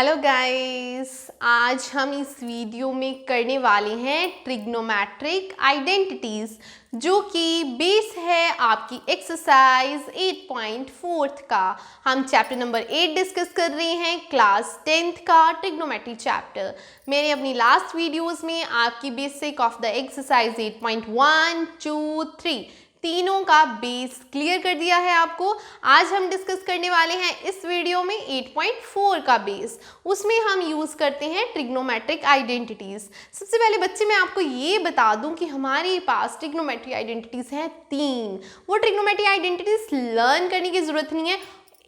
Hello guys, आज हम इस वीडियो में करने वाले हैं ट्रिग्नोमेट्रिक आइडेंटिटीज, जो कि बेस है आपकी एक्सरसाइज 8.4 का। हम चैप्टर नंबर 8 डिस्कस कर रहे हैं, क्लास 10th का ट्रिग्नोमेट्री चैप्टर। मैंने अपनी लास्ट वीडियोस में आपकी बेसिक ऑफ द एक्सरसाइज 8.1, 2, 3 तीनों का बेस क्लियर कर दिया है आपको। आज हम डिस्कस करने वाले हैं इस वीडियो में 8.4 का बेस। उसमें हम यूज़ करते हैं ट्रिग्नोमेट्रिक आइडेंटिटीज़। सबसे पहले बच्चे मैं आपको ये बता दूं कि हमारे पास ट्रिग्नोमेट्रिक आइडेंटिटीज़ हैं 3। वो ट्रिग्नोमेट्रिक आइडेंटिटीज़ लर्न करने की ज़रूरत नहीं है,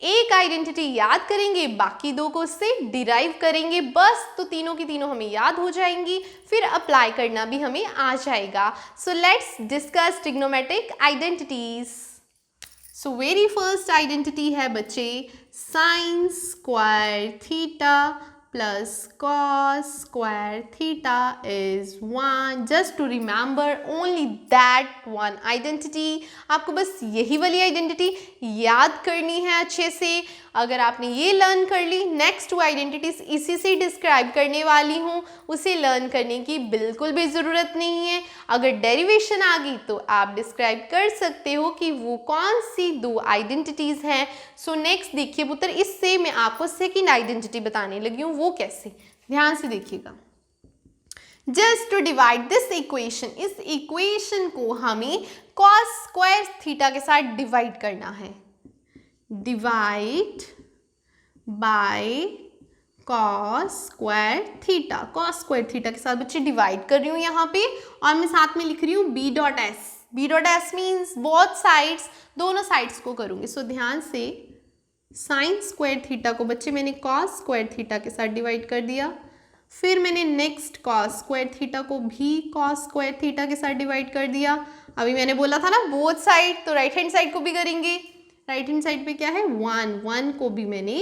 एक आइडेंटिटी याद करेंगे, बाकी दो को उससे डिराइव करेंगे बस, तो तीनों की तीनों हमें याद हो जाएंगी, फिर अप्लाई करना भी हमें आ जाएगा। So let's discuss trigonometric identities. So very first identity है बच्चे sign square theta plus cos square theta is 1. Just to remember only that one identity. आपको बस यही वाली आइडेंटिटी याद करनी है अच्छे से। अगर आपने ये लर्न कर ली, नेक्स्ट 2 आइडेंटिटीज इसी से डिस्क्राइब करने वाली हूँ, उसे लर्न करने की बिल्कुल भी ज़रूरत नहीं है। अगर डेरिवेशन आ गई तो आप डिस्क्राइब कर सकते हो कि वो कौन सी 2 आइडेंटिटीज़ हैं। सो नेक्स्ट देखिए पुत्र, इससे मैं आपको सेकेंड आइडेंटिटी बताने लगी हूँ, वो कैसे, ध्यान से देखिएगा। Just to divide this equation, इस इक्वेशन को हमें कॉस स्क्वायर थीटा के साथ डिवाइड करना है। Divide by cos square theta, cos square theta के साथ बच्चे डिवाइड कर रही हूँ यहाँ पे, और मैं साथ में लिख रही हूँ B dot S. B dot S means both sides, दोनों साइड्स को करूँगी। सो ध्यान से साइन स्क्वायर थीटा को बच्चे मैंने कॉस स्क्वायर थीटा के साथ डिवाइड कर दिया, फिर मैंने नेक्स्ट कॉस स्क्वायर थीटा को भी कॉस स्क्वायर थीटा के साथ डिवाइड कर दिया। अभी मैंने बोला था ना बोथ साइड, तो राइट हैंड साइड को भी करेंगे। राइट हैंड साइड पे क्या है 1 को भी मैंने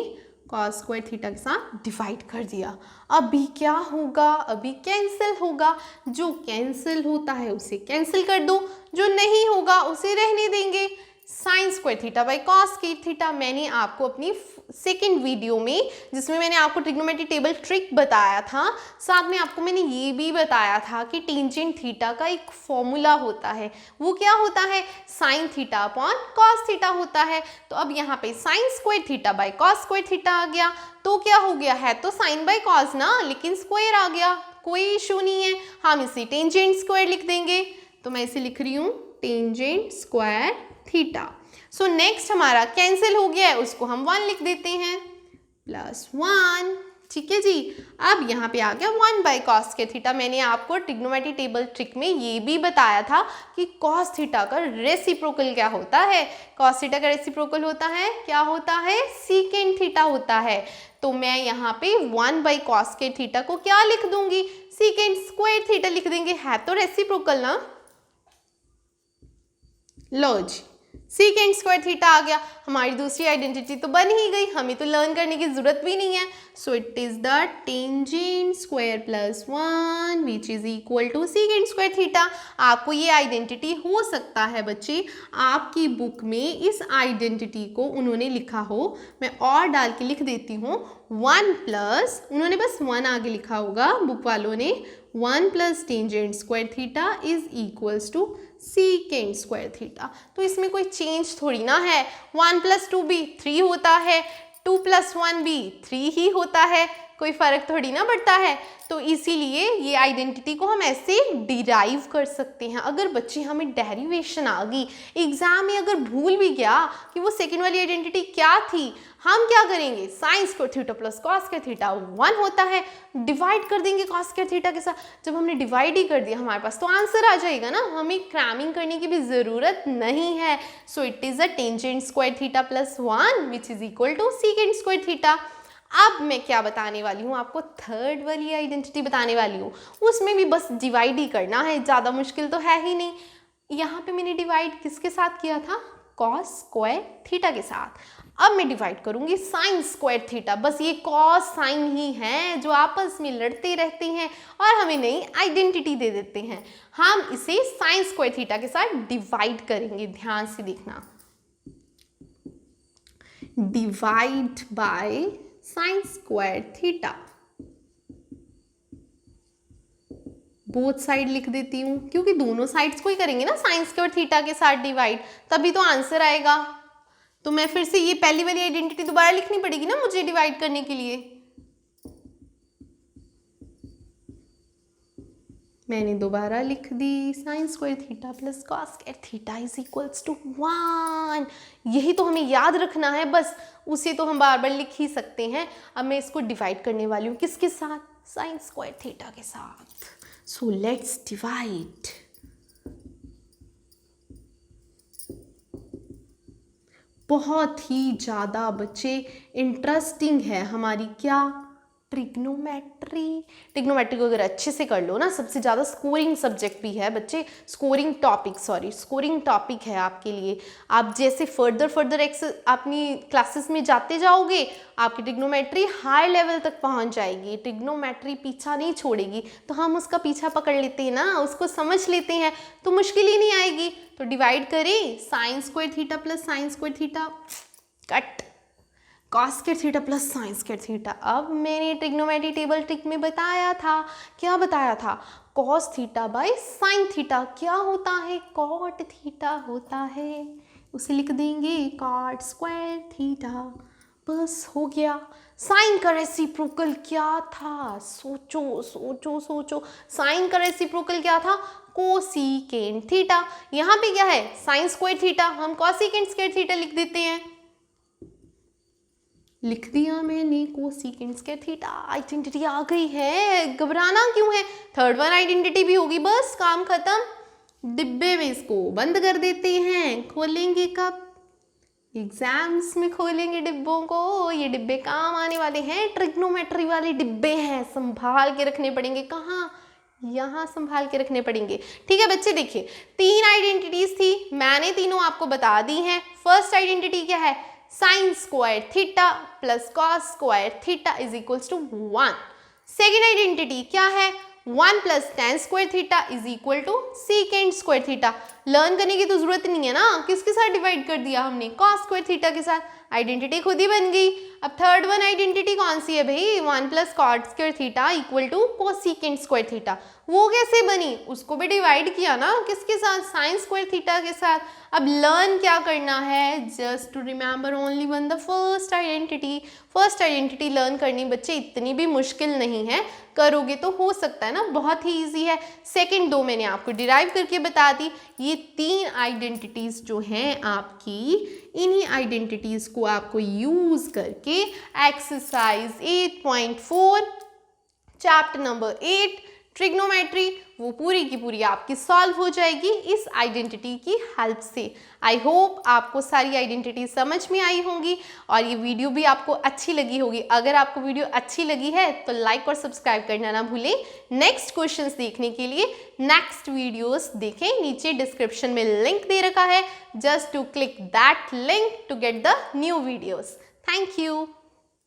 कॉस स्क्वायर थीटा के साथ डिवाइड कर दिया। अभी क्या होगा, अभी कैंसिल होगा। जो कैंसिल होता है उसे कैंसिल कर दो, जो नहीं होगा उसे रहने देंगे। Sign square theta by cos square theta मैंने आपको अपनी सेकेंड वीडियो में, जिसमें मैंने आपको ट्रिग्नोमेट्री टेबल ट्रिक बताया था, साथ में आपको मैंने ये भी बताया था कि टेंजेंट थीटा का एक फॉर्मूला होता है। वो क्या होता है, sine theta upon cos theta होता है। तो अब यहाँ पे sine square theta by cos square theta आ गया, तो क्या हो गया है, तो साइन बाई कॉस ना, लेकिन स्क्वायर आ गया, कोई इशू नहीं है, हम इसे टेंजेंट स्क्वायर लिख देंगे। तो मैं इसे लिख रही हूँ tangent square theta. So next हमारा कैंसिल हो गया है, उसको हम 1 लिख देते हैं, +1। ठीक है जी। अब यहाँ पे आ गया 1 बाई कॉस के थीटा। मैंने आपको ट्रिग्नोमेट्री टेबल ट्रिक में ये भी बताया था कि कॉस थीटा का रेसिप्रोकल क्या होता है। कॉस थीटा का रेसिप्रोकल होता है, क्या होता है, सीकेंट थीटा होता है। तो मैं यहाँ पे 1 बाई कॉस के थीटा को क्या लिख दूंगी, सीकेंट स्क्वायर थीटा लिख देंगे, है तो रेसिप्रोकल ना। लो जी, सीकेंट स्क्वायर थीटा आ गया, हमारी दूसरी आइडेंटिटी तो बन ही गई, हमें तो लर्न करने की जरूरत भी नहीं है। So it is the tangent square +1 which is equal to secant square theta. आपको ये आइडेंटिटी हो सकता है बच्चे आपकी बुक में इस आइडेंटिटी को उन्होंने लिखा हो, मैं और डाल के लिख देती हूँ, 1 प्लस, उन्होंने बस 1 आगे लिखा होगा बुक वालों ने, 1 plus tangent square theta is equals to secant square theta. तो इसमें कोई चेंज थोड़ी ना है, 1 + 2 भी 3 होता है, 2 + 1 भी 3 ही होता है, कोई फर्क थोड़ी ना पड़ता है। तो इसीलिए ये आइडेंटिटी को हम ऐसे डिराइव कर सकते हैं। अगर बच्चे हमें डेरिवेशन आ गई, एग्जाम में अगर भूल भी गया कि वो सेकेंड वाली आइडेंटिटी क्या थी, हम क्या करेंगे, sign square theta plus cos square theta 1 होता है, डिवाइड कर देंगे कॉस स्क्वायर थीटा के साथ। जब हमने डिवाइड ही कर दिया हमारे पास तो आंसर आ जाएगा ना, हमें क्रैमिंग करने की भी ज़रूरत नहीं है। So it is a tangent square theta +1 which is equal to secant square theta. अब मैं क्या बताने वाली हूँ आपको, थर्ड वाली आइडेंटिटी बताने वाली हूँ, उसमें भी बस डिवाइड ही करना है, ज़्यादा मुश्किल तो है ही नहीं। यहाँ पे मैंने डिवाइड किसके साथ किया था, कॉस स्क्वायर थीटा के साथ। अब मैं डिवाइड करूंगी साइन स्क्वायर थीटा, बस ये कॉस साइन ही हैं जो आपस में लड़ते रहते हैं और हमें नई आइडेंटिटी दे देते हैं। हम इसे साइन स्क्वायर थीटा के साथ डिवाइड करेंगे, ध्यान से देखना, divide by sine square theta. Both side लिख देती हूँ क्योंकि दोनों साइड्स को ही करेंगे ना साइन स्क्वायर थीटा के साथ डिवाइड, तभी तो आंसर आएगा। तो मैं फिर से ये पहली वाली आइडेंटिटी दोबारा लिखनी पड़ेगी ना मुझे डिवाइड करने के लिए। मैंने दोबारा लिख दी sine square theta plus cos square theta is equals to 1। यही तो हमें याद रखना है, बस उसे तो हम बार बार लिख ही सकते हैं। अब मैं इसको डिवाइड करने वाली हूँ किसके साथ, साइन स्क्वायर थीटा के साथ। So let's divide. बहुत ही ज़्यादा बच्चे इंटरेस्टिंग है हमारी क्या, ट्रिग्नोमेट्री। ट्रिग्नोमेट्री को अगर अच्छे से कर लो ना, सबसे ज़्यादा स्कोरिंग सब्जेक्ट भी है बच्चे, स्कोरिंग टॉपिक है आपके लिए। आप जैसे फर्दर अपनी क्लासेस में जाते जाओगे, आपकी ट्रिग्नोमेट्री हाई लेवल तक पहुंच जाएगी। ट्रिग्नोमेट्री पीछा नहीं छोड़ेगी, तो हम उसका पीछा पकड़ लेते हैं ना, उसको समझ लेते हैं तो मुश्किल ही नहीं आएगी। तो डिवाइड करें, sign square theta plus sign square theta, cut, cos square theta plus sign square theta. अब मैंने ट्रिग्नोमेट्री टेबल ट्रिक में बताया था, क्या बताया था, cos theta by sine theta क्या होता है, कॉट थीटा होता है। उसे लिख देंगे कॉट स्क्वायर थीटा, बस हो गया। साइन का रेसिप्रोकल क्या था, सोचो, साइन का रेसिप्रोकल क्या था, कोसिकेंट थीटा। यहाँ पे क्या है, साइन स्क्वायर थीटा, हम कोसिकेंट स्क्वायर थीटा लिख देते हैं। लिख दिया मैंने कोसिकेंट स्क्वायर थीटा, आइडेंटिटी आ गई है, घबराना क्यों है, थर्ड वन आइडेंटिटी भी होगी, बस काम खत्म। डिब्बे में इसको बंद कर देते हैं, खोलेंगे कब, एग्जाम्स में खोलेंगे डिब्बों को। ये डिब्बे काम आने वाले हैं, ट्रिग्नोमेट्री वाले डिब्बे हैं, संभाल के रखने पड़ेंगे। कहाँ, यहाँ संभाल के रखने पड़ेंगे। ठीक है बच्चे, देखिए 3 आइडेंटिटीज थी, मैंने तीनों आपको बता दी हैं। फर्स्ट आइडेंटिटी क्या है, sine square theta plus cos square theta is equals to 1। Second identity क्या है, 1 plus tan square theta is equal to secant square theta. Learn करने की तो जरूरत नहीं है ना, किसके साथ डिवाइड कर दिया हमने, कॉस स्क्वायर थीटा के साथ, आइडेंटिटी खुद ही बन गई। अब थर्ड वन आइडेंटिटी कौन सी है भाई, 1 plus cot square theta equal to cosecant square theta. वो कैसे बनी, उसको भी डिवाइड किया ना, किसके साथ, साइन स्क्वायर थीटा के साथ। अब लर्न क्या करना है, just to remember only one the first identity. First identity learn करनी बच्चे इतनी भी मुश्किल नहीं है, करोगे तो हो सकता है ना, बहुत ही ईजी है। सेकेंड 2 मैंने आपको डिराइव करके बता दी। ये 3 आइडेंटिटीज जो हैं आपकी, इन्हीं आइडेंटिटीज को आपको यूज करके एक्सरसाइज 8.4 चैप्टर नंबर 8 ट्रिग्नोमेट्री, वो पूरी की पूरी आपकी सॉल्व हो जाएगी इस आइडेंटिटी की हेल्प से। आई होप आपको सारी आइडेंटिटी समझ में आई होंगी और ये वीडियो भी आपको अच्छी लगी होगी। अगर आपको वीडियो अच्छी लगी है तो लाइक और सब्सक्राइब करना ना भूलें। नेक्स्ट क्वेश्चंस देखने के लिए नेक्स्ट वीडियोस देखें, नीचे डिस्क्रिप्शन में लिंक दे रखा है, just to click that link to get the new videos. Thank you.